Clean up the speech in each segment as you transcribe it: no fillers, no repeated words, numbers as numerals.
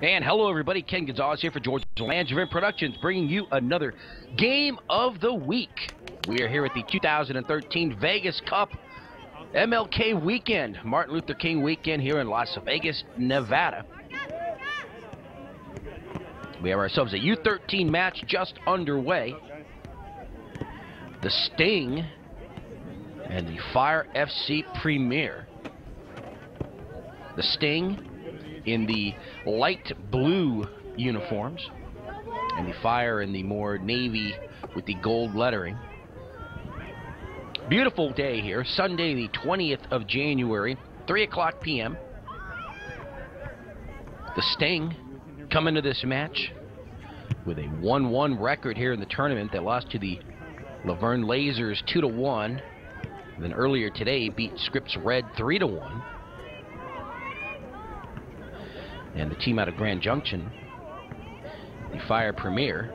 And hello, everybody. Ken Gonzalez here for George Langevin Productions, bringing you another Game of the Week. We are here at the 2013 Vegas Cup MLK weekend, Martin Luther King weekend here in Las Vegas, Nevada. We have ourselves a U13 match just underway. The Sting and the Fire FC Premier. The Sting in the light blue uniforms, and the Fire in the more navy with the gold lettering. Beautiful day here, Sunday the 20th of January, 3 o'clock p.m. The Sting come into this match with a 1-1 record here in the tournament. They lost to the Laverne Lasers 2-1. Then earlier today beat Scripps Red 3-1. And the team out of Grand Junction, the Fire Premier,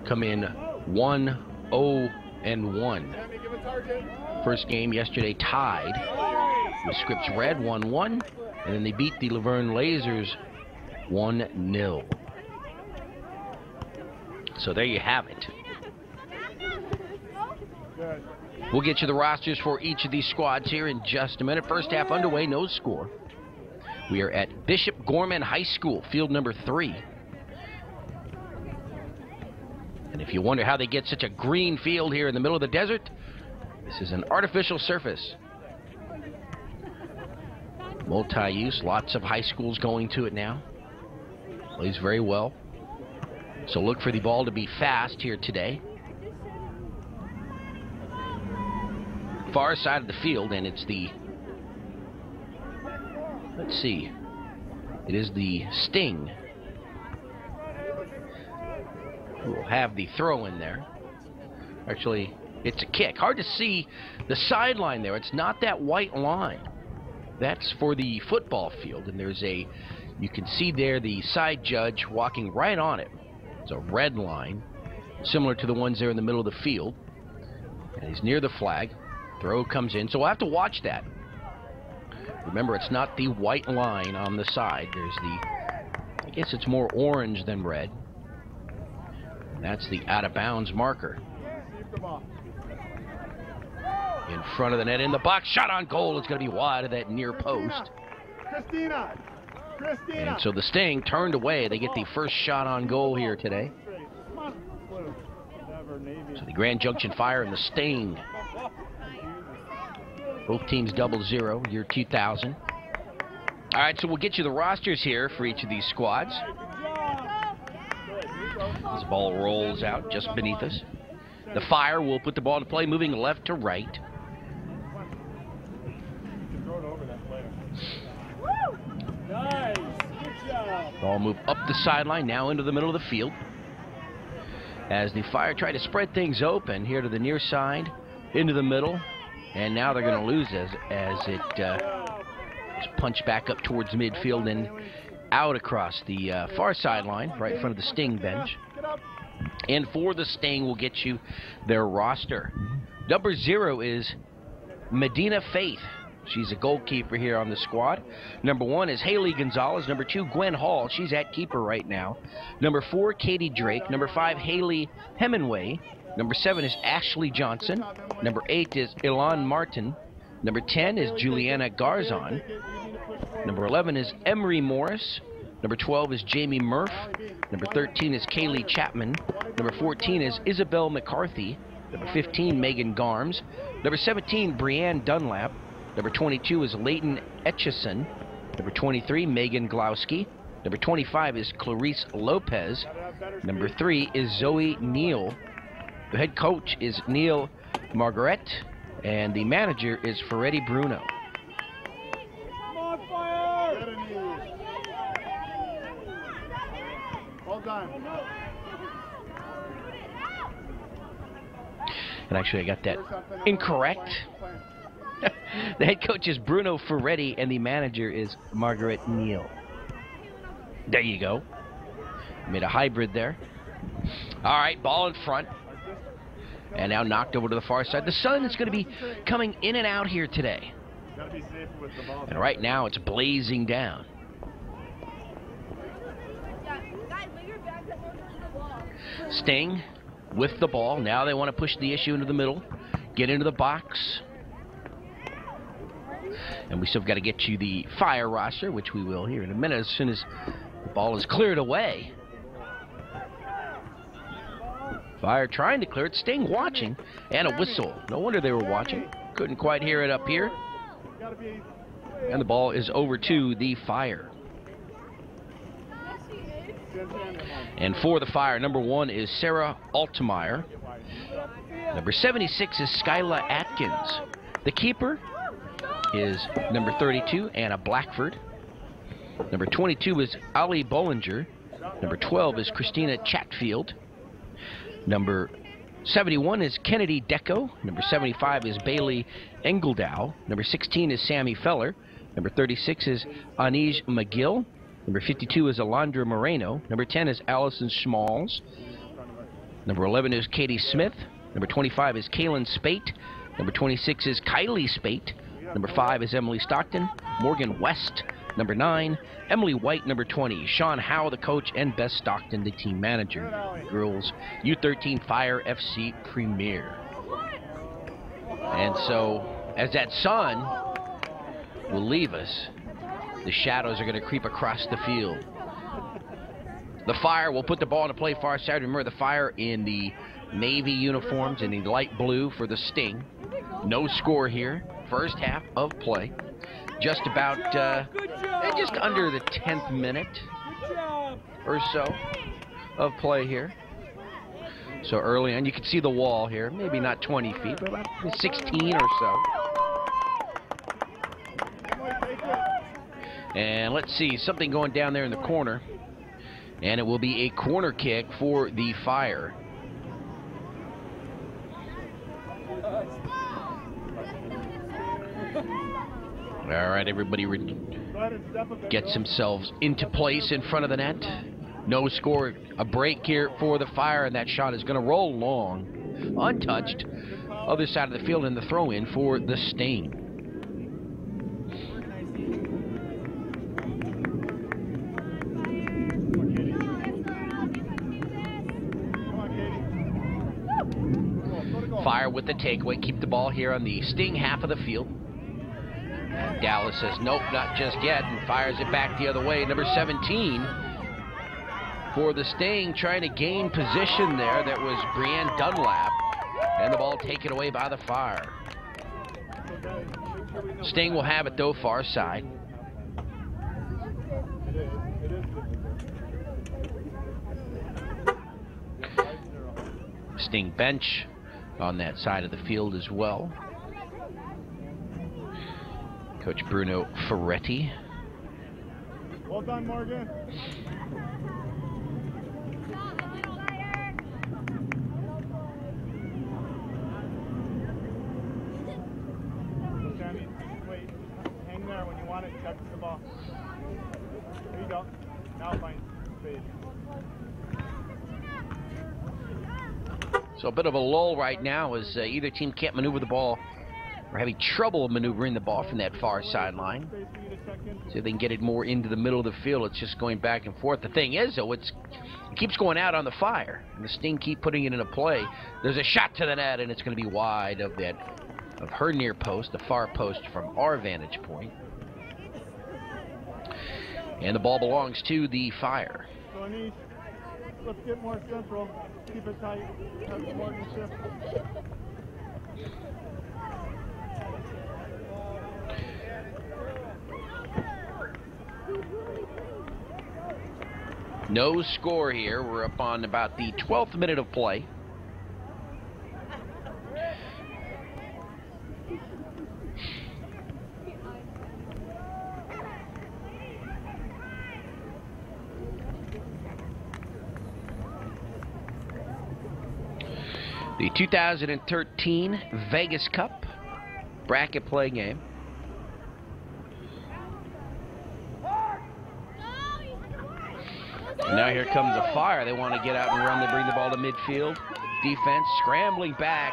come in 1-0-1. First game yesterday tied with Scripps Red 1-1, and then they beat the Laverne Lasers 1-0. So there you have it. We'll get you the rosters for each of these squads here in just a minute. First half underway, no score. We are at Bishop Gorman High School, field number 3. And if you wonder how they get such a green field here in the middle of the desert, this is an artificial surface. Multi-use, lots of high schools going to it now. Plays very well. So look for the ball to be fast here today. Far side of the field, and it's the, let's see, it is the Sting who will have the throw in there. Actually, it's a kick. Hard to see the sideline there. It's not that white line. That's for the football field, and there's a, you can see there the side judge walking right on it. It's a red line, similar to the ones there in the middle of the field. And he's near the flag. Throw comes in, so we'll have to watch that. Remember, it's not the white line on the side. There's the, I guess it's more orange than red. And that's the out-of-bounds marker. In front of the net, in the box, shot on goal. It's going to be wide of that near post. And so the Sting turned away. They get the first shot on goal here today. So the Grand Junction Fire and the Sting. Both teams 0-0, year 2000. All right, so we'll get you the rosters here for each of these squads. As the ball rolls out just beneath us. The Fire will put the ball into play, moving left to right. Ball move up the sideline, now into the middle of the field. As the Fire try to spread things open here to the near side, into the middle. And now they're going to lose as it is punched back up towards midfield and out across the far sideline, right in front of the Sting bench. And for the Sting, we'll get you their roster. Number 0 is Medina Faith. She's a goalkeeper here on the squad. Number 1 is Haley Gonzalez. Number 2, Gwen Hall. She's at keeper right now. Number 4, Katie Drake. Number 5, Haley Hemingway. Number 7 is Ashley Johnson. Number 8 is Ilan Martin. Number 10 is Juliana Garzon. Number 11 is Emery Morris. Number 12 is Jamie Murph. Number 13 is Kaylee Chapman. Number 14 is Isabel McCarthy. Number 15, Megan Garms. Number 17, Brianne Dunlap. Number 22 is Leighton Etchison. Number 23, Megan Glowski. Number 25 is Clarice Lopez. Number 3 is Zoe Neal. The head coach is Neil Margaret, and the manager is Ferretti Bruno. And actually, I got that incorrect. The head coach is Bruno Ferretti, and the manager is Margaret Neal. There you go. Made a hybrid there. All right, ball in front. And now knocked over to the far side. The sun is going to be coming in and out here today. And right now it's blazing down. Sting with the ball. Now they want to push the issue into the middle, get into the box. And we still got to get you the Fire roster, which we will here in a minute as soon as the ball is cleared away. Fire trying to clear it. Sting watching. And a whistle. No wonder they were watching. Couldn't quite hear it up here. And the ball is over to the Fire. And for the Fire, number 1 is Sarah Altmeyer. Number 76 is Skyla Atkins. The keeper is number 32, Anna Blackford. Number 22 is Ali Bollinger. Number 12 is Christina Chatfield. Number 71 is Kennedy Deco. Number 75 is Bailey Engeldow. Number 16 is Sammy Feller. Number 36 is Anij McGill. Number 52 is Alondra Moreno. Number 10 is Allison Smalls. Number 11 is Katie Smith. Number 25 is Kaylin Spate. Number 26 is Kylie Spate. Number 5 is Emily Stockton. Morgan West. Number 9, Emily White. Number 20, Sean Howe, the coach, and Beth Stockton, the team manager. Girls U13 Fire FC Premier. And so, as that sun will leave us, the shadows are going to creep across the field. The Fire will put the ball into play far side. Remember, the Fire in the navy uniforms and the light blue for the Sting. No score here. First half of play. Just about, just under the 10th minute or so of play here. So early on, you can see the wall here. Maybe not 20 feet, but about 16 or so. And let's see, something going down there in the corner. And it will be a corner kick for the Fire. All right, everybody gets themselves into place in front of the net. No score, a break here for the Fire, and that shot is going to roll long, untouched. Other side of the field, and the throw in for the Sting. Fire with the takeaway, keep the ball here on the Sting half of the field. Dallas says, nope, not just yet, and fires it back the other way. Number 17 for the Sting, trying to gain position there. That was Brianne Dunlap, and the ball taken away by the Fire. Sting will have it, though, far side. Sting bench on that side of the field as well. Coach Bruno Ferretti. Well done, Morgan. Sammy, wait. Hang there when you want it. Catch the ball. There you go. Now find space. So a bit of a lull right now as either team can't maneuver the ball. We're having trouble maneuvering the ball from that far sideline. See if they can get it more into the middle of the field. It's just going back and forth. The thing is, though, it keeps going out on the Fire. And the Sting keep putting it into play. There's a shot to the net, and it's going to be wide of her near post, the far post from our vantage point. And the ball belongs to the Fire. So Anish, let's get more central. Keep it tight. Have Morgan shift. No score here. We're up on about the 12th minute of play. The 2013 Vegas Cup bracket play game. And now here comes the Fire. They want to get out and run. They bring the ball to midfield. Defense scrambling back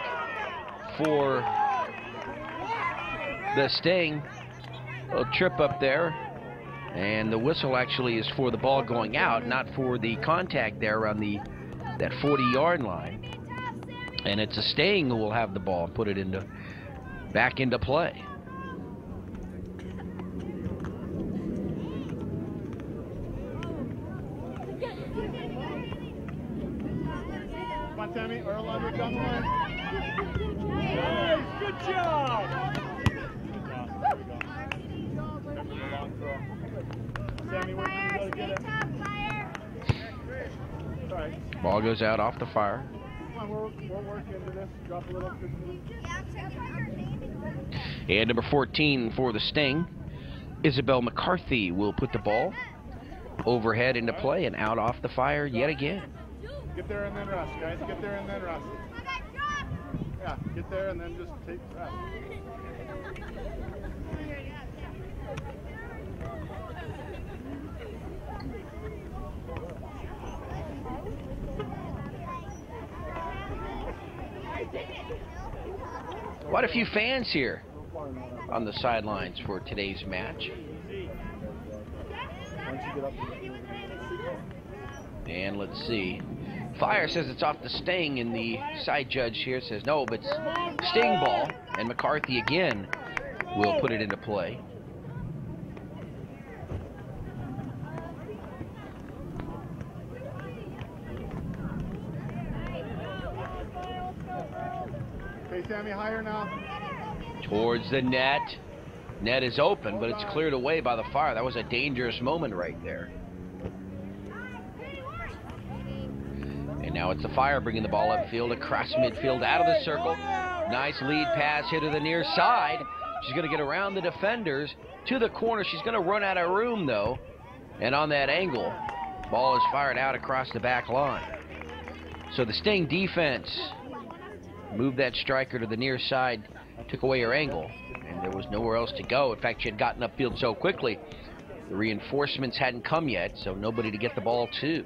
for the Sting. A little trip up there. And the whistle actually is for the ball going out, not for the contact there on the that 40-yard line. And it's a Sting who will have the ball and put it back into play. Come on, Tammy. Earl under down the line. Nice. Good job. There we go. Remember the long throw. Sammy, where you go to get it? All right. Ball goes out off the fire. Come on, we'll work into this. Drop a little. And number 14 for the Sting, Isabel McCarthy, will put the ball overhead into play and out off the fire yet again. Get there and then rest, guys. Get there and then rest. Yeah, get there and then just take rest. Quite a few fans here on the sidelines for today's match. And let's see. Fire says it's off the Sting, and the side judge here says no, but Sting ball, and McCarthy again will put it into play. Okay, Sammy, higher now. Towards the net. Net is open, but it's cleared away by the Fire. That was a dangerous moment right there. And now it's the Fire bringing the ball upfield across midfield out of the circle. Nice lead pass here to the near side. She's going to get around the defenders to the corner. She's going to run out of room, though. And on that angle, ball is fired out across the back line. So the Sting defense moved that striker to the near side, took away her angle, and there was nowhere else to go. In fact, she had gotten upfield so quickly, the reinforcements hadn't come yet, so nobody to get the ball to.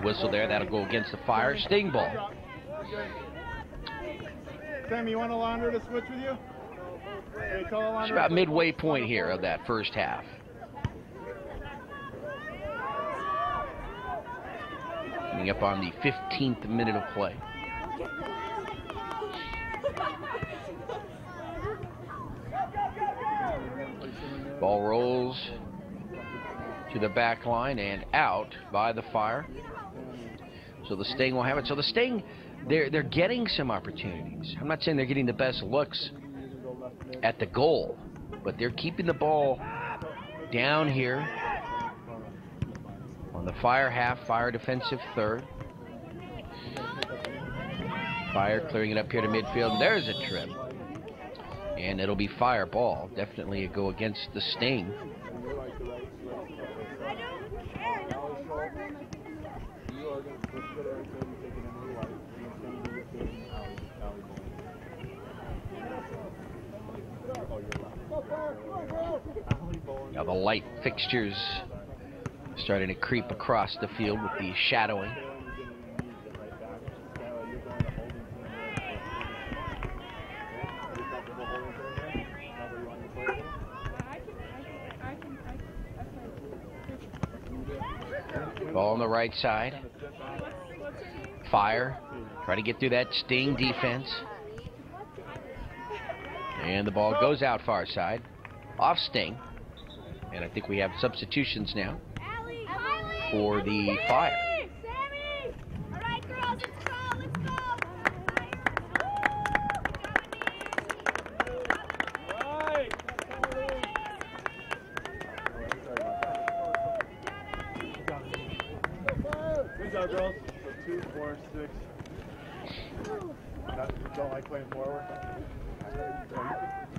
Whistle there, that'll go against the Fire. Sting ball. Sammy, you want Alondra to switch with you? Okay, tell Alondra. It's about midway point here of that first half. Coming up on the 15th minute of play. Ball rolls to the back line and out by the Fire. So the Sting will have it. So the Sting, they're getting some opportunities. I'm not saying they're getting the best looks at the goal, but they're keeping the ball down here on the Fire half, Fire defensive third. Fire clearing it up here to midfield. There's a trip. And it'll be Fire ball. Definitely a go against the Sting. Now the light fixtures starting to creep across the field with the shadowing. Ball on the right side. Fire try to get through that Sting defense. And the ball goes out far side. Off Sting. And I think we have substitutions now for the Fire. All right, girls, let's go, let's go. Right. Good job, girls. So 2, 4, 6. Don't like playing forward.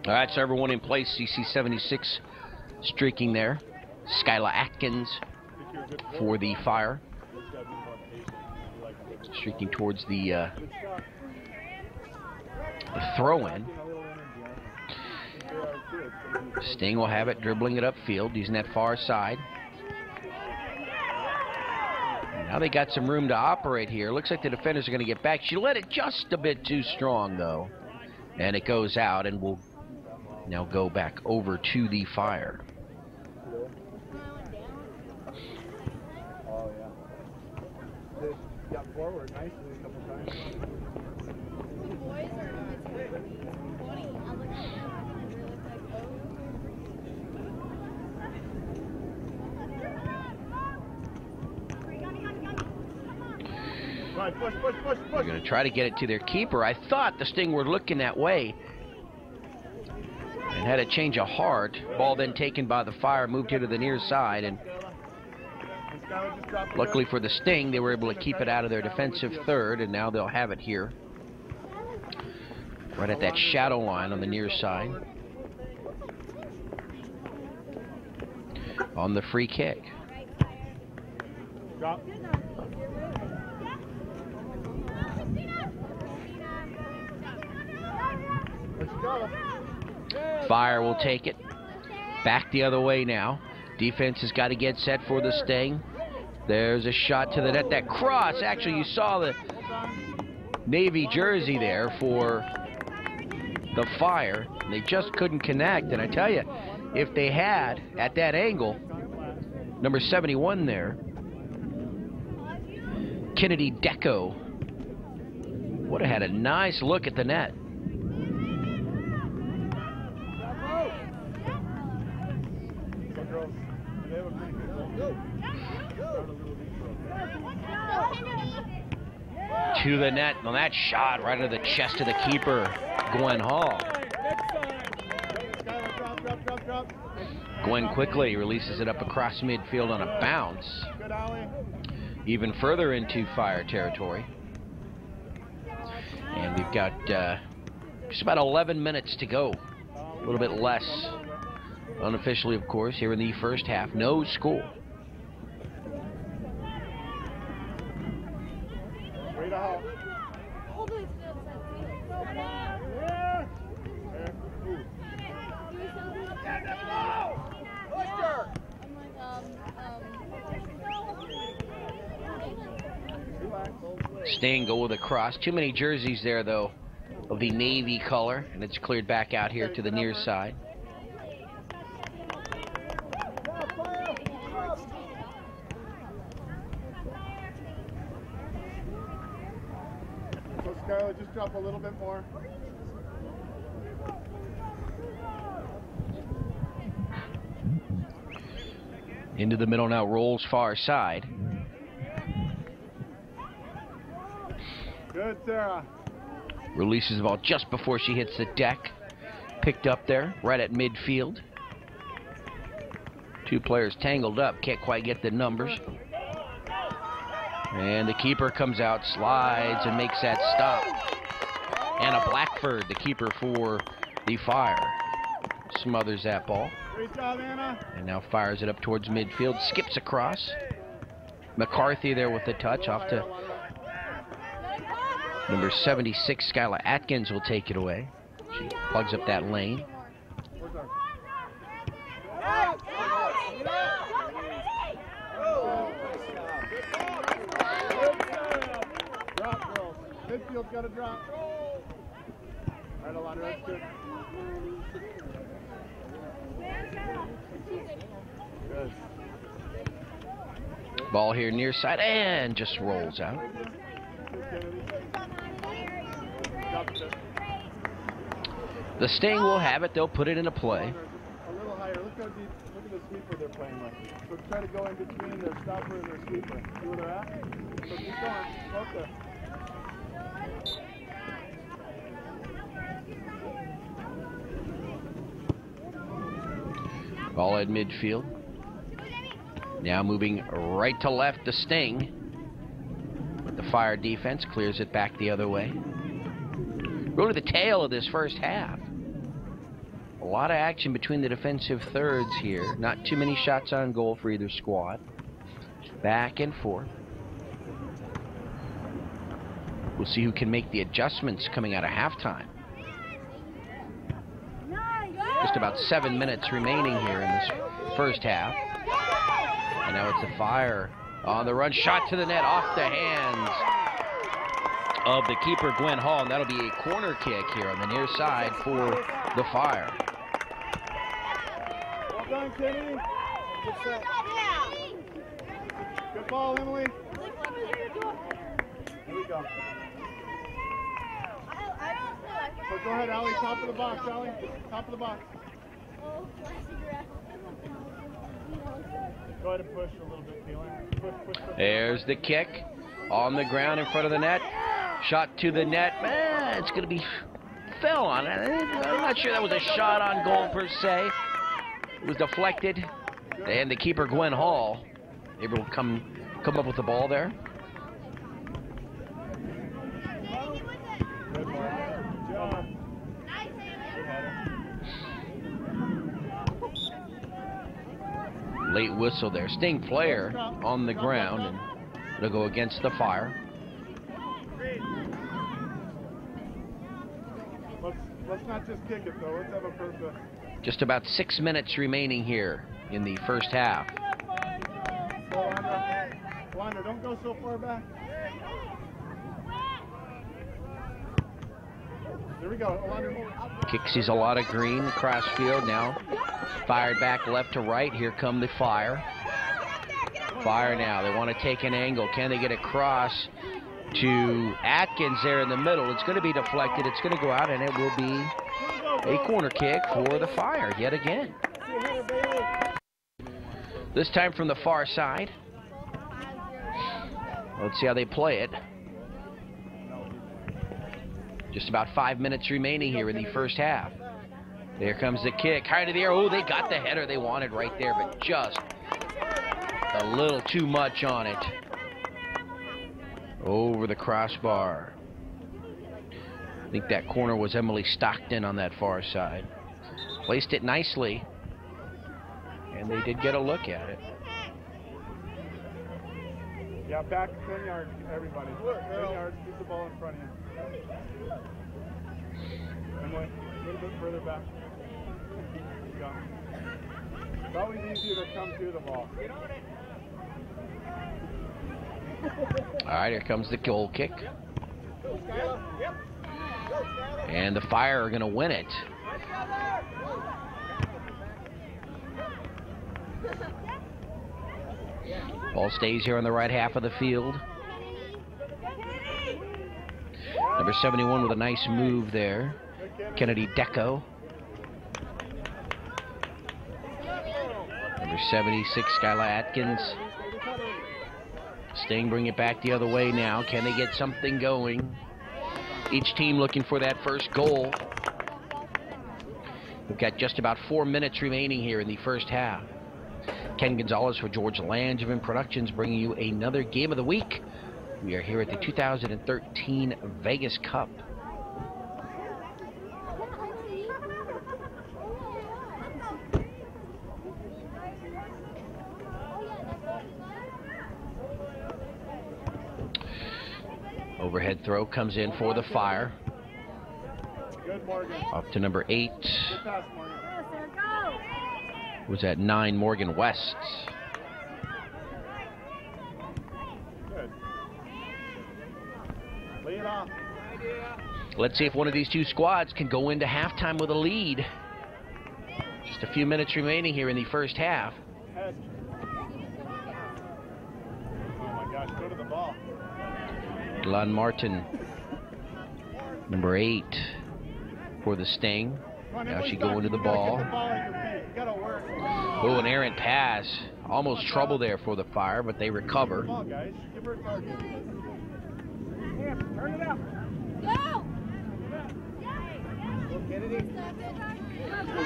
All right, so everyone in place. CC76 streaking there. Skyla Atkins for the Fire. Streaking towards the throw-in. Sting will have it, dribbling it upfield, using that far side. Now they got some room to operate here. Looks like the defenders are going to get back. She let it just a bit too strong, though. And it goes out and will now go back over to the Fire. Oh, yeah. They got forward nicely a couple times. Push, push, push, push. They're going to try to get it to their keeper. I thought the Sting were looking that way and had a change of heart. Ball then taken by the Fire, moved here to the near side, and luckily for the Sting, they were able to keep it out of their defensive third, and now they'll have it here right at that shadow line on the near side on the free kick. Drop. Let's go. Fire will take it back the other way now. Defense has got to get set for the Sting. There's a shot to the net. That cross, actually, you saw the Navy jersey there for the Fire. They just couldn't connect. And I tell you, if they had, at that angle, number 71 there, Kennedy Deco would have had a nice look at the net. To the net. On that shot, right into the chest of the keeper, Gwen Hall. Gwen quickly releases it up across midfield on a bounce. Even further into Fire territory. And we've got just about 11 minutes to go. A little bit less, unofficially, of course, here in the first half. No score. Sting go with a cross. Too many jerseys there, though, of the navy color, and it's cleared back out here to the near side. So Scarlett, just drop a little bit more. Into the middle now, rolls far side. Good, Sarah. Releases the ball just before she hits the deck. Picked up there, right at midfield. Two players tangled up, can't quite get the numbers. And the keeper comes out, slides, and makes that stop. Anna Blackford, the keeper for the Fire, smothers that ball. Great job, Anna. And now fires it up towards midfield, skips across. McCarthy there with the touch, off to number 76, Skylar Atkins will take it away. She plugs up that lane. Drop, girls. Midfield's got to drop. Right, Alana, that's good. Good. Ball here near side and just rolls out. The Sting will have it. They'll put it into play. A little higher. Look how deep. Look at the sweeper they're playing with. So try to go in between their stopper and their sweeper. See where they're at? So keep going. Go up there. Ball at midfield. Now moving right to left, the Sting. The Fire defense clears it back the other way. Go to the tail of this first half. A lot of action between the defensive thirds here. Not too many shots on goal for either squad. Back and forth. We'll see who can make the adjustments coming out of halftime. Just about 7 minutes remaining here in this first half. And now it's the Fire On the run, shot to the net, off the hands of the keeper, Gwen Hall, and that'll be a corner kick here on the near side for the Fire. Well done, Kenny. Good set. Good ball, Emily. Here we go. So go ahead, Allie. Top of the box, Allie. Top of the box. Go ahead and push a little bit, Keelan. Push. There's the kick on the ground in front of the net. Shot to the net. Man, it's going to be fell on it. I'm not sure that was a shot on goal per se. It was deflected. And the keeper, Gwen Hall, able to come up with the ball there. Good job. Late whistle there. Sting player on the ground, and it'll go against the Fire. Let's not just kick it, though. Let's have a purpose. Just about 6 minutes remaining here in the first half. Wander, don't go so far back. There we go. Wander. Kick sees a lot of green across field now. Fired back left to right. Here come the Fire. Fire now. They want to take an angle. Can they get across to Atkins there in the middle? It's going to be deflected. It's going to go out, and it will be a corner kick for the Fire yet again. This time from the far side. Let's see how they play it. Just about 5 minutes remaining here in the first half. There comes the kick. High to the air. Oh, they got the header they wanted right there, but just a little too much on it. Over the crossbar. I think that corner was Emily Stockton on that far side. Placed it nicely, and they did get a look at it. Yeah, back 10 yards, everybody. 10 yards, keep the ball in front of you. Emily, a little bit further back. Keep going. It's always easier to come to the ball. All right, here comes the goal kick. And the Fire are going to win it. Ball stays here on the right half of the field. Number 71 with a nice move there. Kennedy Deco. Number 76, Skylar Atkins. Sting bring it back the other way now. Can they get something going? Each team looking for that first goal. We've got just about 4 minutes remaining here in the first half. Ken Gonzalez for George Langevin Productions bringing you another game of the week. We are here at the 2013 Vegas Cup. Overhead throw comes in for the Fire. Good, Morgan. Up to number 8. Good pass, Morgan. Was at 9, Morgan West. Good. Lay it off. Let's see if one of these two squads can go into halftime with a lead. Just a few minutes remaining here in the first half. Head. Oh my gosh, go to the ball. Lon Martin, number 8 for the Sting. Now she going to the ball. Oh, an errant pass. Almost trouble there for the Fire, but they recover. Come on, guys. Give her a target. Turn it out. Go!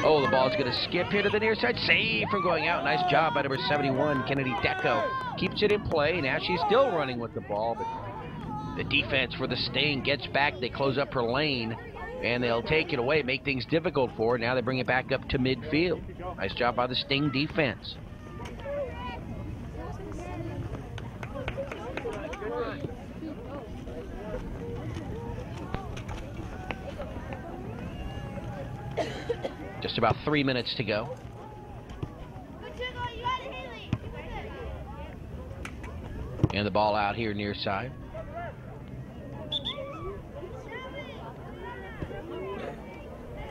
Oh, the ball's going to skip here to the near side. Save from going out. Nice job by number 71, Kennedy Deco. Keeps it in play. Now she's still running with the ball, but the defense for the Sting gets back. They close up her lane, and they'll take it away, make things difficult for her. Now they bring it back up to midfield. Nice job by the Sting defense. Just about 3 minutes to go. And the ball out here near side.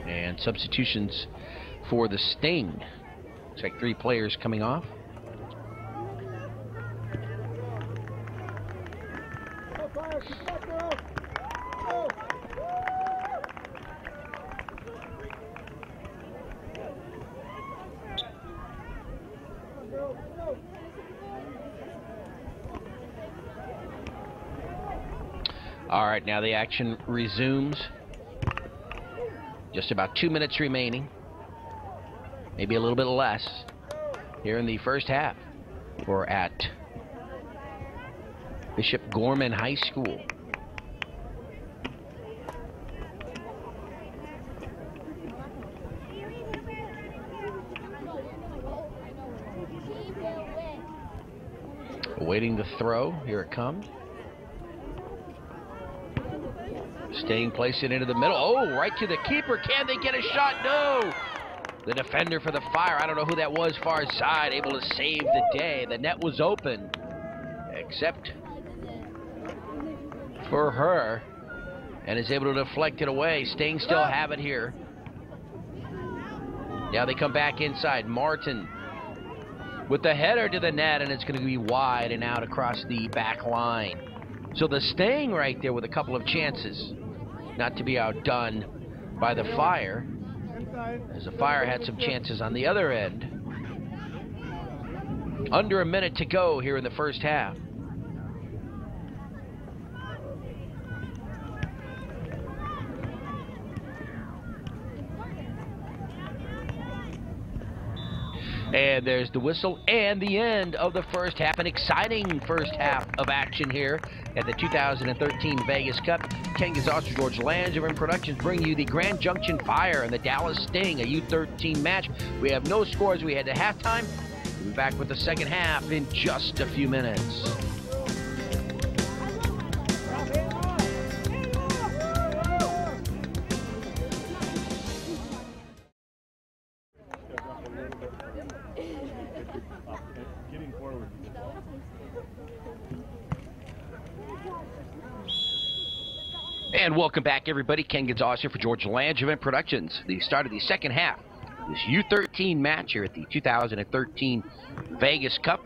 And substitutions for the Sting. Looks like 3 players coming off. All right, now the action resumes. Just about 2 minutes remaining. Maybe a little bit less here in the first half. We're at Bishop Gorman High School. Awaiting the throw. Here it comes. Staying, place it into the middle. Oh, right to the keeper. Can they get a shot? No. The defender for the Fire, I don't know who that was, far side, able to save the day. The net was open, except for her, and is able to deflect it away. Sting still have it here. Now they come back inside. Martin with the header to the net, and it's going to be wide and out across the back line. So the Sting right there with a couple of chances, not to be outdone by the Fire, as the Fire had some chances on the other end. Under a minute to go here in the first half. And there's the whistle and the end of the first half. An exciting first half of action here at the 2013 Vegas Cup. Ken Gonzalez, George Langevin Productions bring you the Grand Junction Fire and the Dallas Sting, a U13 match. We have no scores. We head to halftime. We'll be back with the second half in just a few minutes. And welcome back, everybody. Ken Gonzalez here for George Langevin Productions. The start of the second half. This U13 match here at the 2013 Vegas Cup.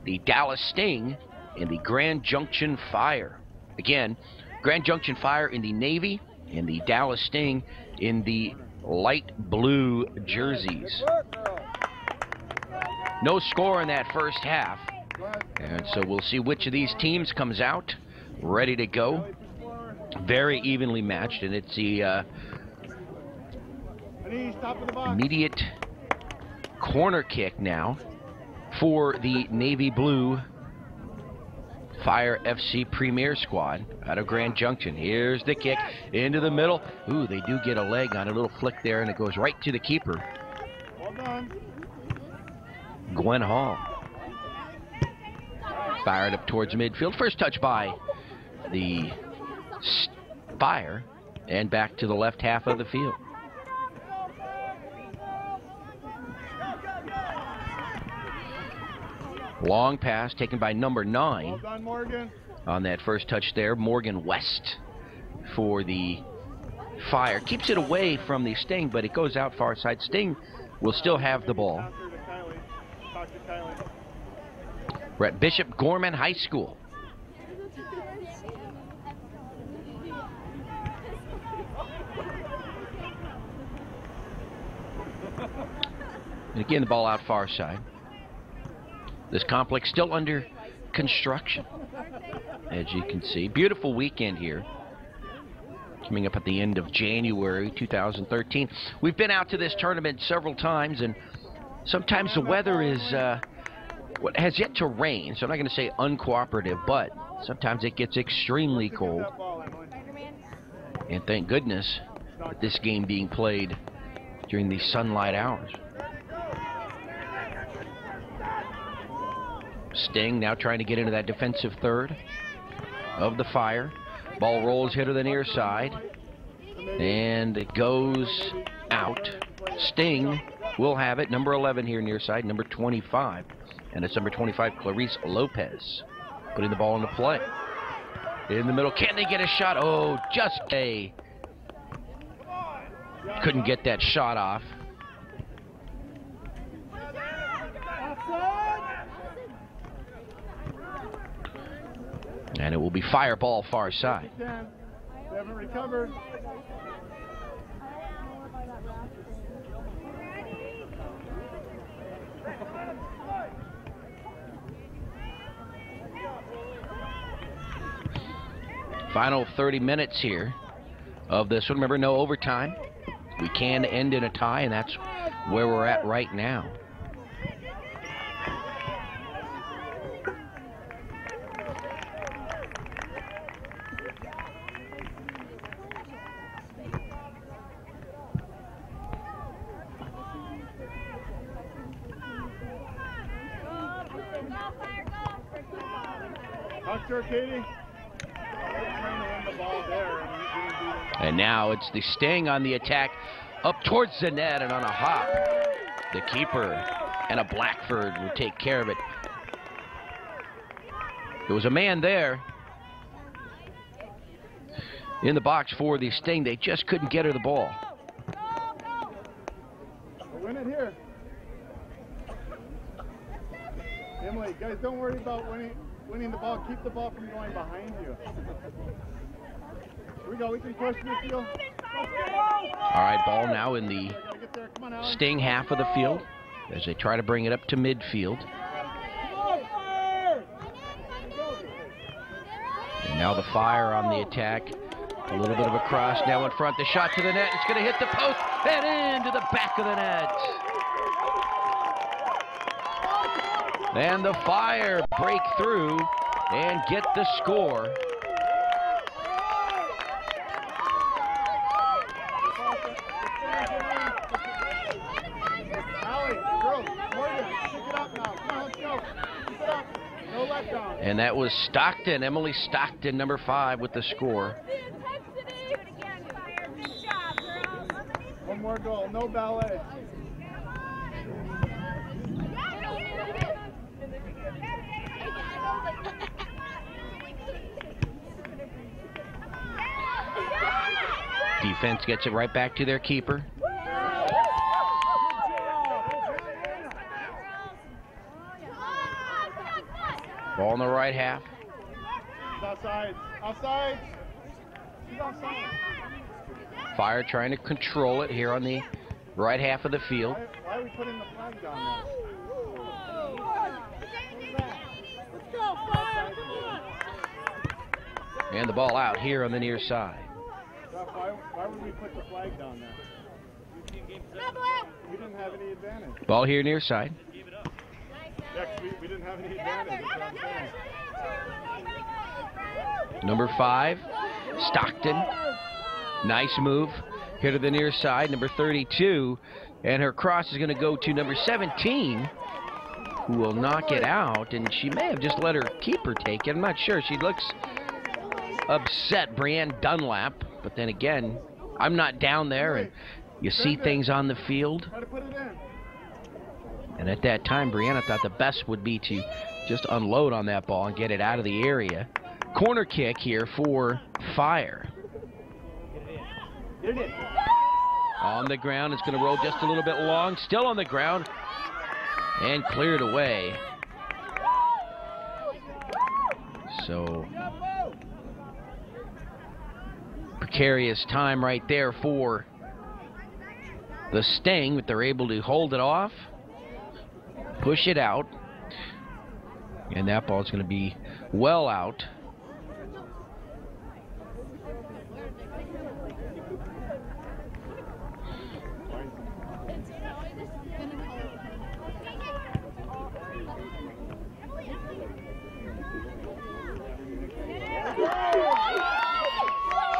The Dallas Sting and the Grand Junction Fire. Again, Grand Junction Fire in the navy and the Dallas Sting in the light blue jerseys. No score in that first half. And so we'll see which of these teams comes out ready to go. Very evenly matched, and it's the immediate corner kick now for the navy blue Fire FC Premier Squad out of Grand Junction. Here's the kick into the middle. Ooh, they do get a leg on a little flick there, and it goes right to the keeper. Well done. Gwen Hall. Fired up towards midfield. First touch by the Fire, and back to the left half of the field. Long pass taken by number 9. Well done, Morgan. On that first touch there. Morgan West for the Fire. Keeps it away from the Sting, but it goes out far side. Sting will still have the ball. We're at Bishop Gorman High School. And again, the ball out far side. This complex still under construction, as you can see. Beautiful weekend here. Coming up at the end of January 2013. We've been out to this tournament several times, and sometimes the weather is what has yet to rain, so I'm not going to say uncooperative, but sometimes it gets extremely cold. And thank goodness with this game being played during the sunlight hours. Sting now trying to get into that defensive third of the Fire. Ball rolls here to the near side, and it goes out. Sting will have it. Number 11 here near side, number 25. And it's number 25, Clarice Lopez. putting the ball into play. In the middle, can they get a shot? Oh, just a. Couldn't get that shot off. And it will be fire ball far side. They haven't recovered. Final 30 minutes here of this one. Remember, no overtime. We can end in a tie, and that's where we're at right now. Katie. And now it's the Sting on the attack up towards the net, and on a hop, the keeper and a Blackford will take care of it. There was a man there in the box for the Sting. They just couldn't get her the ball. Win it here. Emily, guys, don't worry about winning the ball. Keep the ball from going behind you. Here we go. We can push midfield. All right, ball now in the Sting half of the field as they try to bring it up to midfield. And now the Fire on the attack. A little bit of a cross now in front. The shot to the net. It's going to hit the post and into the back of the net. And the Fire break through and get the score. And that was Stockton, Emily Stockton, number 5, with the score. One more goal, no ballet. Defense gets it right back to their keeper. Ball in the right half. Outside. Outside. She's outside. Fire trying to control it here on the right half of the field. Why are we putting the flag down there? And the ball out here on the near side. Why would we put the flag down there? We didn't have any advantage. Ball here near side. Yeah, we didn't have any advantage. That's what I'm saying. Number 5, Stockton. Nice move here to the near side. Number 32. And her cross is going to go to number 17, who will knock it out. And she may have just let her keeper take it. I'm not sure. She looks upset, Brianne Dunlap. But then again, I'm not down there, and you see things on the field. And at that time, Brianna thought the best would be to just unload on that ball and get it out of the area. Corner kick here for Fire. On the ground, it's going to roll just a little bit long. Still on the ground and cleared away. So precarious time right there for the Sting, but they're able to hold it off, push it out, and that ball's going to be well out.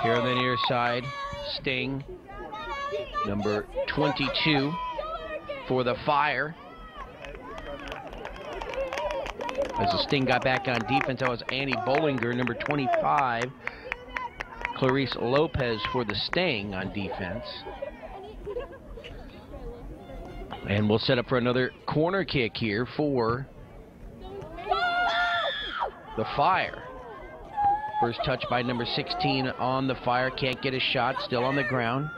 Here on the near side, Sting, number 22 for the Fire. As the Sting got back on defense, that was Annie Bollinger, number 25. Clarice Lopez for the Sting on defense. And we'll set up for another corner kick here for the Fire. First touch by number 16 on the Fire. Can't get a shot. Still on the ground.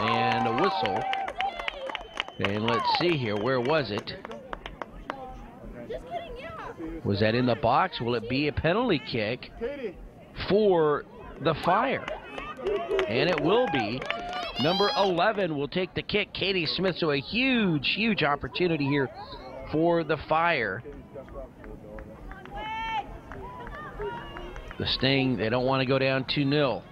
And a whistle. And let's see here. Where was it? Was that in the box? Will it be a penalty kick for the Fire? And it will be. Number 11 will take the kick, Katie Smith. So a huge, huge opportunity here for the Fire. The Sting, they don't want to go down 2-0.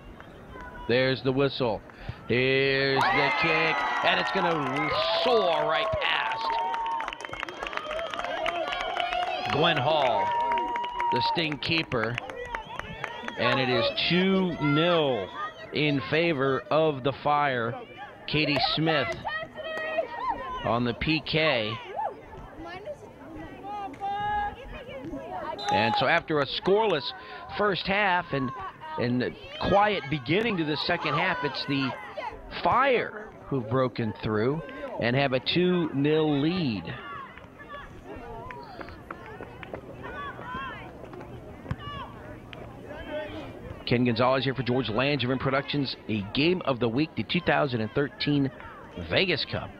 There's the whistle. Here's the kick, and it's going to soar right past Gwen Hall, the Sting keeper. And it is 2-0 in favor of the Fire. Katie Smith on the PK. And so after a scoreless first half and quiet beginning to the second half, it's the Fire who've broken through and have a 2-0 lead. Ken Gonzalez here for George Langevin Productions, a game of the week, the 2013 Vegas Cup.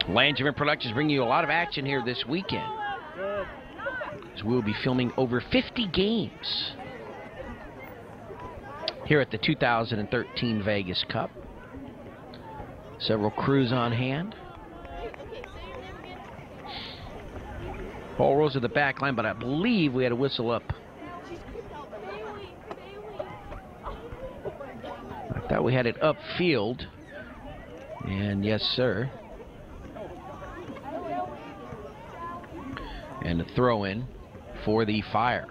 Langevin Productions bringing you a lot of action here this weekend, as we'll be filming over 50 games here at the 2013 Vegas Cup. Several crews on hand. Ball rolls to the back line, but I believe we had a whistle up. I thought we had it upfield. And yes, sir. And a throw in for the Fire.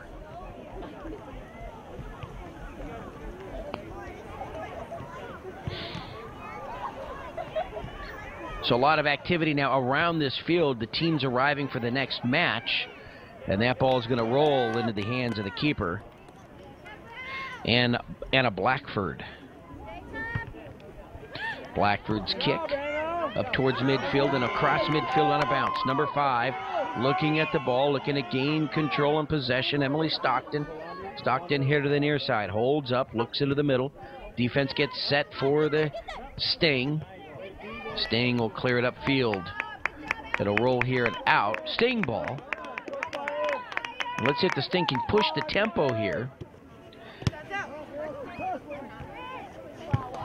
So a lot of activity now around this field. The teams arriving for the next match. And that ball is going to roll into the hands of the keeper. And Anna Blackford. Blackford's kick up towards midfield and across midfield on a bounce. Number 5 looking at the ball, looking to gain control and possession. Emily Stockton. Stockton here to the near side. Holds up, looks into the middle. Defense gets set for the Sting. Sting will clear it upfield. It'll roll here and out. Sting ball. Let's see if the Sting can push the tempo here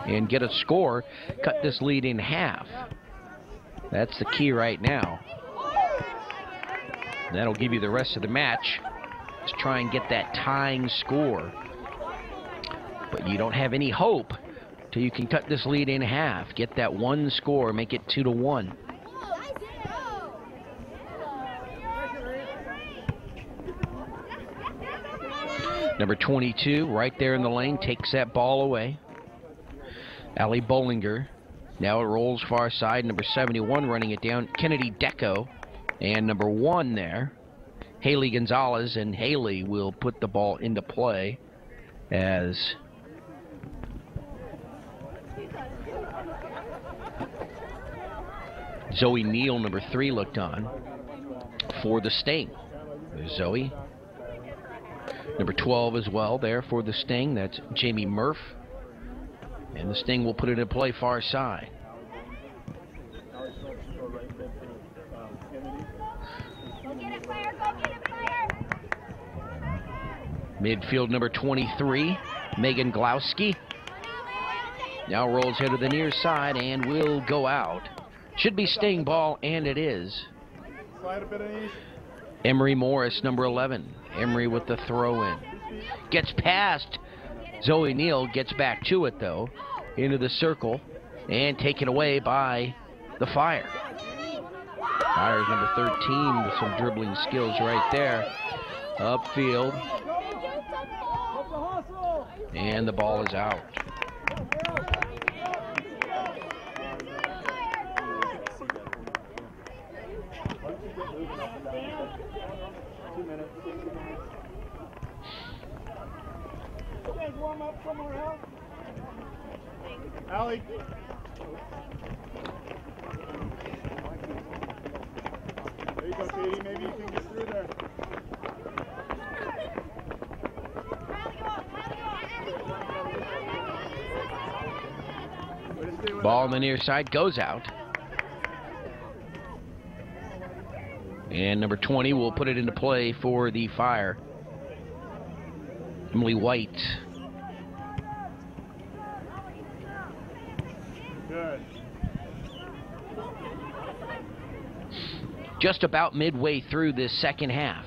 and get a score. Cut this lead in half. That's the key right now. That'll give you the rest of the match. Let's try and get that tying score. But you don't have any hope till you can cut this lead in half. Get that one score, make it 2-1. Number 22, right there in the lane, takes that ball away. Allie Bollinger. Now it rolls far side. Number 71 running it down, Kennedy Deco. And number 1 there, Haley Gonzalez. And Haley will put the ball into play as Zoe Neal, number 3, looked on for the Sting. There's Zoe. Number 12 as well there for the Sting. That's Jamie Murph. And the Sting will put it in play far side. Midfield number 23, Megan Glowski. Now rolls here to the near side and will go out. Should be Sting ball, and it is. Emery Morris, number 11. Emery with the throw-in. Gets past Zoe Neal, gets back to it, though. Into the circle, and taken away by the Fire. Fire's number 13 with some dribbling skills right there. Upfield. And the ball is out. Allie. There you go, Katie. Maybe you can get through there. Ball on the near side goes out. And number 20 will put it into play for the Fire. Emily White. Good. Just about midway through this second half.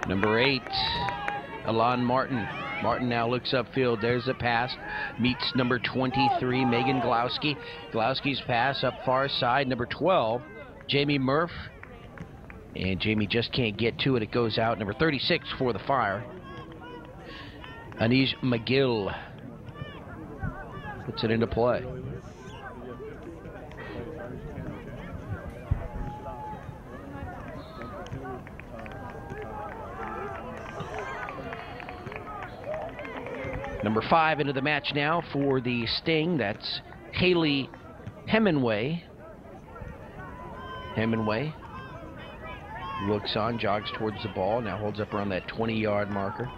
Number 8, Alon Martin. Martin now looks upfield. There's a pass. Meets number 23, Megan Glowski. Glowski's pass up far side. Number 12, Jamie Murph. And Jamie just can't get to it. It goes out. Number 36 for the Fire, Anij McGill, puts it into play. Number 5 into the match now for the Sting. That's Haley Hemingway. Hemingway looks on, jogs towards the ball, now holds up around that 20-yard marker.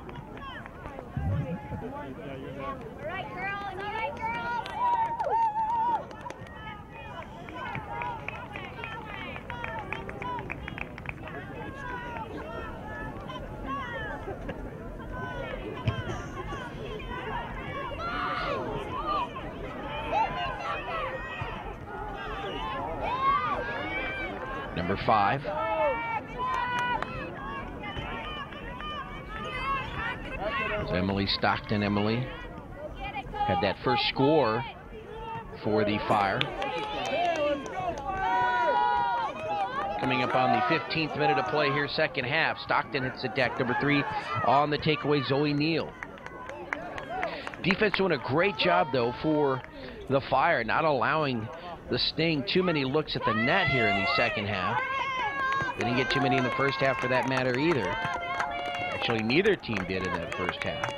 Number 5. So Emily Stockton. Emily had that first score for the Fire. Coming up on the 15th minute of play here, second half. Stockton hits the deck. Number 3 on the takeaway, Zoe Neal. Defense doing a great job, though, for the Fire, not allowing the Sting too many looks at the net here in the second half. They didn't get too many in the first half for that matter either. Actually, neither team did in that first half.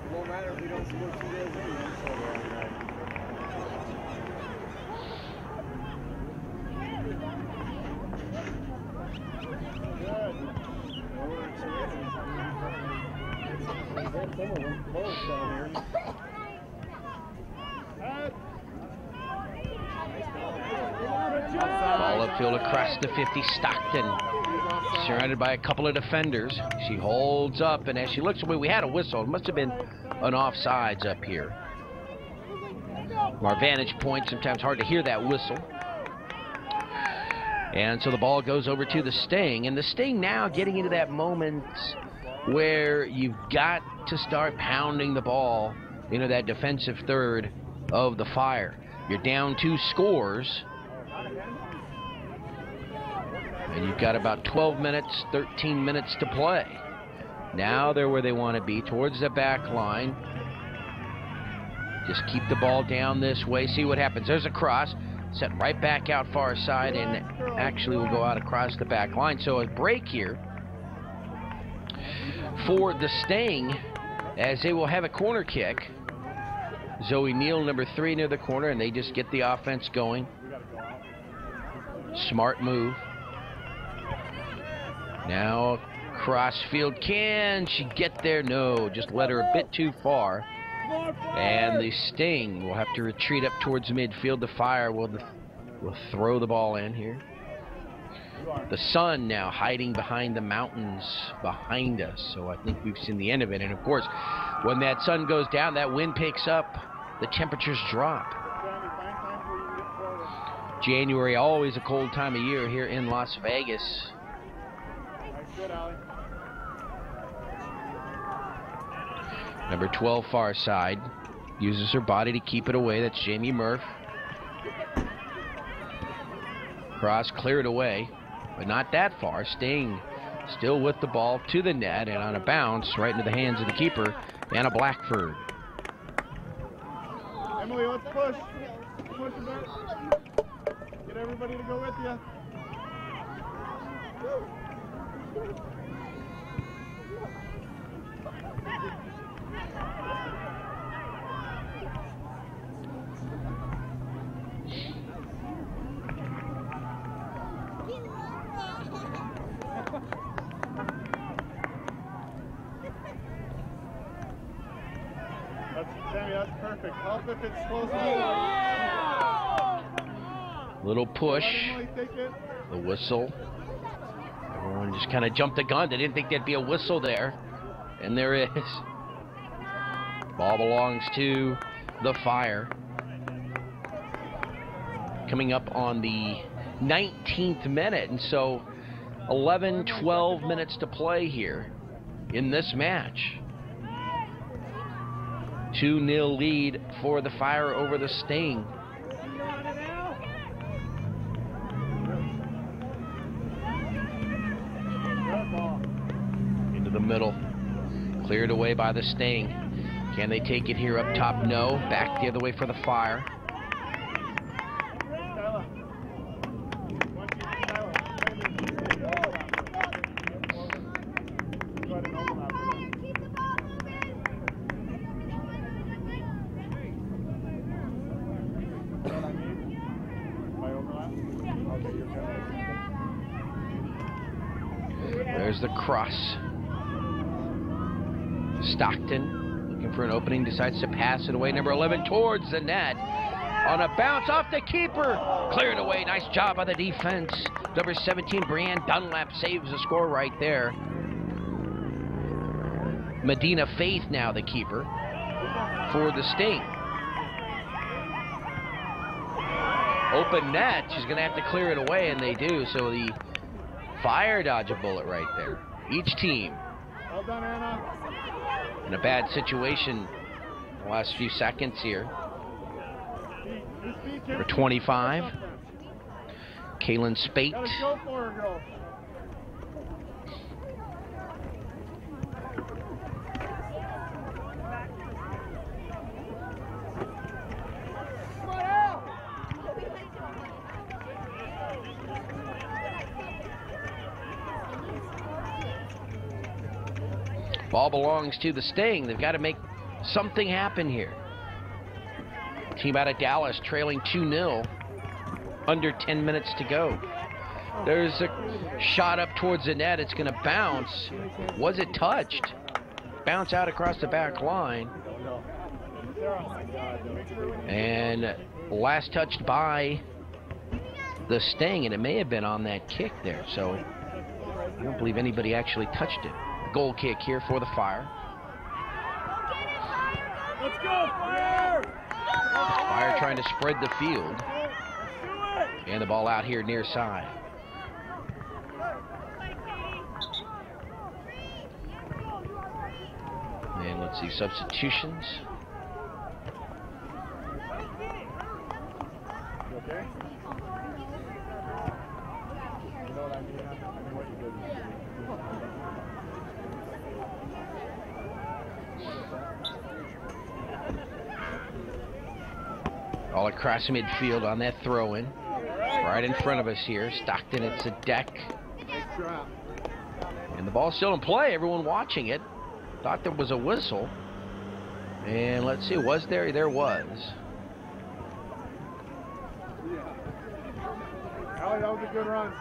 It won't matter if we don't score 2 days anyway. Ball upfield across the 50. Stockton surrounded by a couple of defenders. She holds up, and as she looks away, we had a whistle. It must have been an offsides up here. From our vantage point, sometimes hard to hear that whistle. And so the ball goes over to the Sting, and the Sting now getting into that moment where you've got to start pounding the ball into that defensive third of the Fire. You're down 2 scores, and you've got about 12 minutes, 13 minutes to play. Now they're where they want to be, towards the back line. Just keep the ball down this way, see what happens. There's a cross, set right back out far side, and actually will go out across the back line. So a break here for the Sting, as they will have a corner kick. Zoe Neal, number 3, near the corner, and they just get the offense going. Smart move. Now cross field, can she get there? No, just led her a bit too far. And the Sting will have to retreat up towards midfield. The Fire will throw the ball in here. The sun now hiding behind the mountains behind us, so I think we've seen the end of it. And of course, when that sun goes down, that wind picks up, the temperatures drop. January, always a cold time of year here in Las Vegas. Number 12, far side, uses her body to keep it away. That's Jamie Murph. Cross cleared away, but not that far. Sting Still with the ball to the net and on a bounce right into the hands of the keeper, Anna Blackford. Emily, let's push. Push a bit. Get everybody to go with you. Sammy, that's perfect. Help if it's close enough. Little push. The whistle. Everyone just kind of jumped the gun. They didn't think there'd be a whistle there. And there is. Ball belongs to the Fire. Coming up on the 19th minute. And so 11, 12 minutes to play here in this match. 2-0 lead for the Fire over the Sting. Into the middle. Cleared away by the Sting. Can they take it here up top? No. Back the other way for the Fire. There's the cross. Stockton looking for an opening, decides to pass it away. Number 11 towards the net. On a bounce off the keeper. Cleared away. Nice job by the defense. Number 17, Brianne Dunlap saves the score right there. Medina Faith now the keeper for the Sting. Open net. She's going to have to clear it away, and they do. So the Fire dodge a bullet right there. Each team Well done, Anna. in a bad situation the last few seconds here. Number 25, Kaylin Spate. Gotta go for her, girl. Ball belongs to the Sting. They've got to make something happen here. Team out of Dallas trailing 2-0. Under 10 minutes to go. There's a shot up towards the net. It's going to bounce. Was it touched? Bounce out across the back line. And last touched by the Sting, and it may have been on that kick there. So I don't believe anybody actually touched it. Goal kick here for the Fire. Let's go, Fire! Fire trying to spread the field. And the ball out here near side. And let's see, substitutions. You okay? You know what I mean? I mean what you did. All across midfield on that throw-in. Right in front of us here. Stockton, it's a deck. And the ball's still in play. Everyone watching it thought there was a whistle. And let's see, was there? There was. Allie, that was a good run.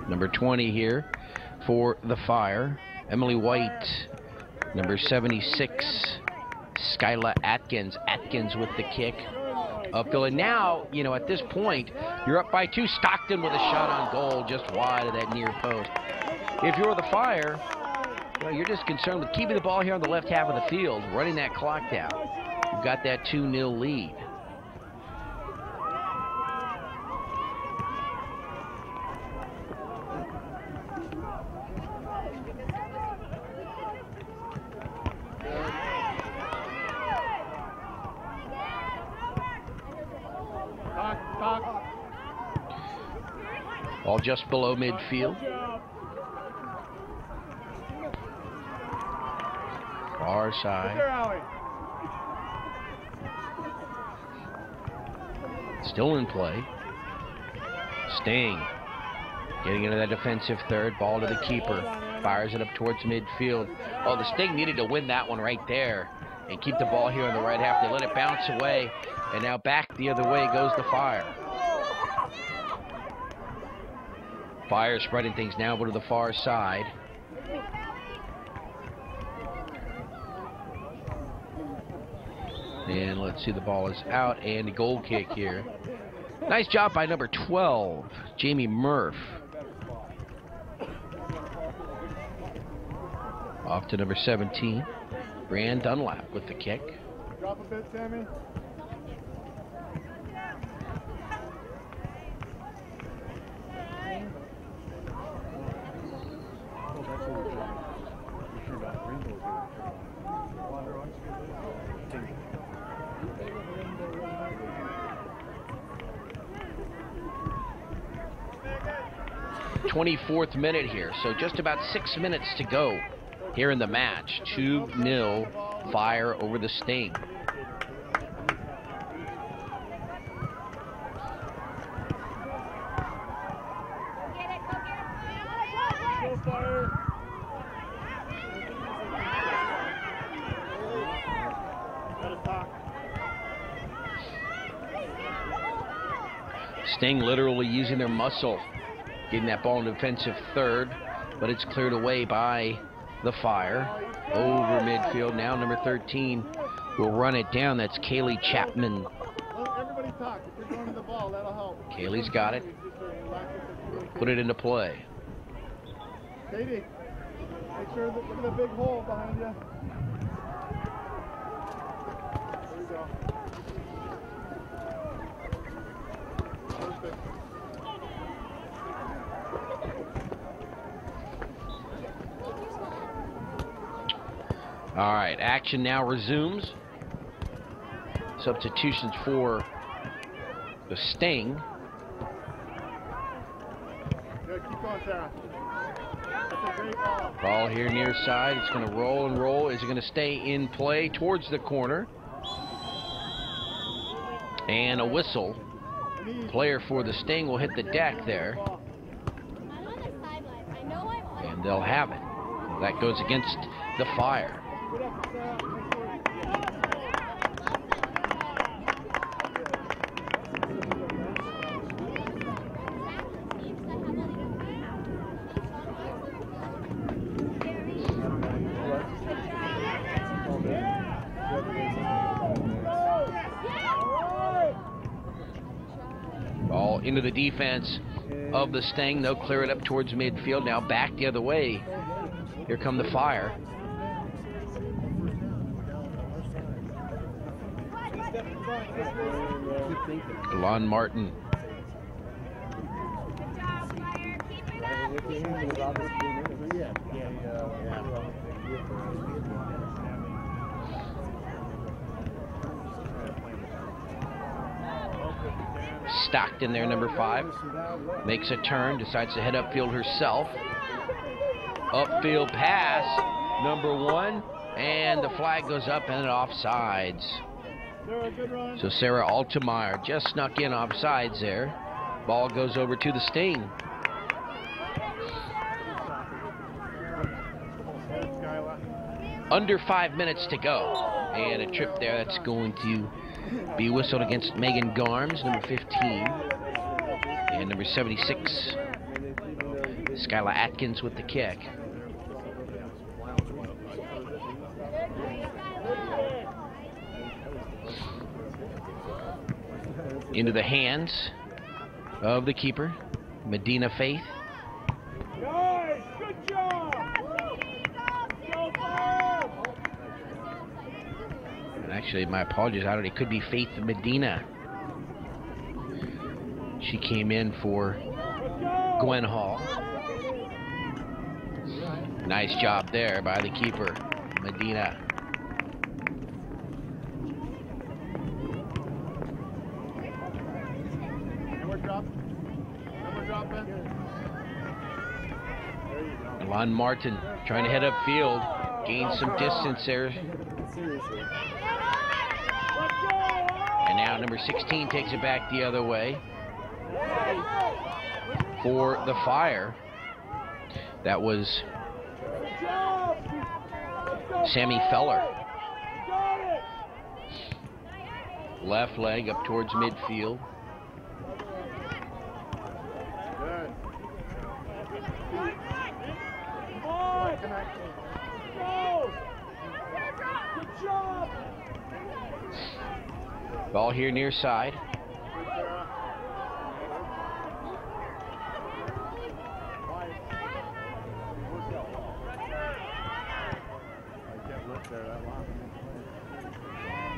Number 20 here for the Fire. Emily White. Number 76. Skyla Atkins. Atkins with the kick. Upfield. And now, you know, at this point, you're up by 2. Stockton with a shot on goal just wide of that near post. If you're the Fire, well, you're just concerned with keeping the ball here on the left half of the field, running that clock down. You've got that 2-0 lead. Ball just below midfield. Far side. Still in play. Sting getting into that defensive third. Ball to the keeper. Fires it up towards midfield. Oh, the Sting needed to win that one right there and keep the ball here on the right half. They let it bounce away, and now back the other way goes the Fire. Fire spreading things now over to the far side. And let's see, the ball is out, and a goal kick here. Nice job by number 12, Jamie Murph. Off to number 17, Brian Dunlap with the kick. Drop a bit, Sammy. The 24th minute here, so just about 6 minutes to go here in the match. 2-0 Fire over the Sting. Sting literally using their muscle, getting that ball in defensive third, but it's cleared away by the Fire. Over midfield now, number 13 will run it down. That's Kaylee Chapman. Everybody talk. If you're going to the ball, that'll help. Kaylee's got it. Put it into play. Katie, make sure that look at the big hole behind you. There you go. Perfect. All right, action now resumes. Substitutions for the Sting. Good, keep going, Sarah. That's a great ball. Ball here near side. It's going to roll and roll. Is it going to stay in play towards the corner? And a whistle. Player for the Sting will hit the deck there. And they'll have it. That goes against the Fire. Ball into the defense of the Sting. They'll clear it up towards midfield. Now back the other way. Here come the Fire. Lon Martin. Stocked in there, number 5. Makes a turn, decides to head upfield herself. Upfield pass, number 1, and the flag goes up and offsides. So Sarah Altemeyer just snuck in offsides there. Ball goes over to the Sting. Under 5 minutes to go. And a trip there that's going to be whistled against Megan Garms, number 15. And number 76, Skyla Atkins with the kick. Into the hands of the keeper, Medina Faith. Guys, good job! And actually, my apologies, it could be Faith Medina. She came in for Gwen Hall. Nice job there by the keeper, Medina. drop in. There you go. Lon Martin trying to head upfield. Gain some distance there. Seriously. And now number 16 takes it back the other way for the Fire. That was Sammy Feller. Left leg up towards midfield. Good. Ball here near side.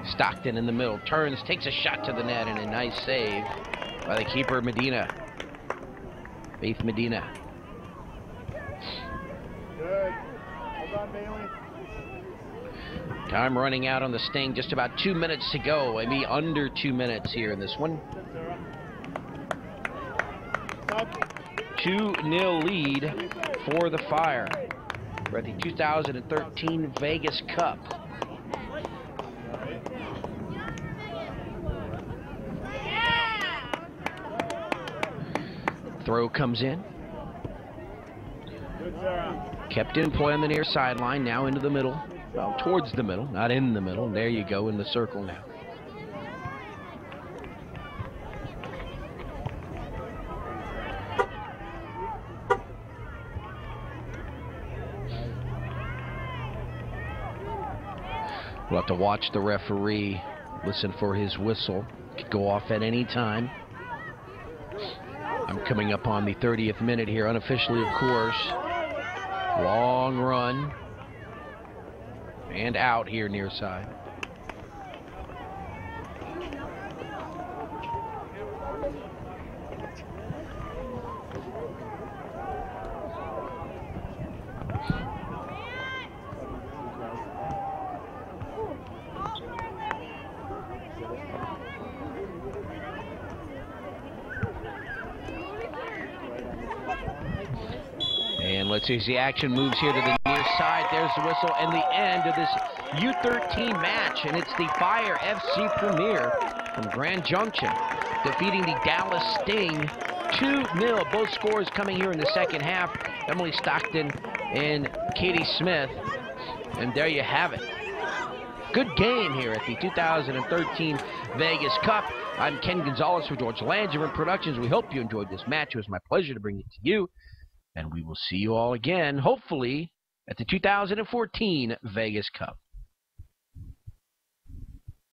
Stockton in the middle, turns, takes a shot to the net, and a nice save by the keeper, Medina. Faith Medina. Good. Hold on, Bailey. Time running out on the Sting, just about 2 minutes to go, maybe under 2 minutes here in this one. 2-0 lead for the Fire. We're at the 2013 Vegas Cup. Throw comes in. Good, Sarah. Kept in play on the near sideline, now into the middle. Well, towards the middle, not in the middle. There you go, in the circle now. We'll have to watch the referee, listen for his whistle. Could go off at any time. I'm coming up on the 30th minute here, unofficially, of course. Long run. And out here near side. And let's see as the action moves here to the near side. There's the whistle and the end of this U13 match. And it's the Fire FC Premier from Grand Junction defeating the Dallas Sting 2-0. Both scores coming here in the second half. Emily Stockton and Katie Smith. And there you have it. Good game here at the 2013 Vegas Cup. I'm Ken Gonzalez for George Langevin Productions. We hope you enjoyed this match. It was my pleasure to bring it to you. And we will see you all again, hopefully, at the 2014 Vegas Cup.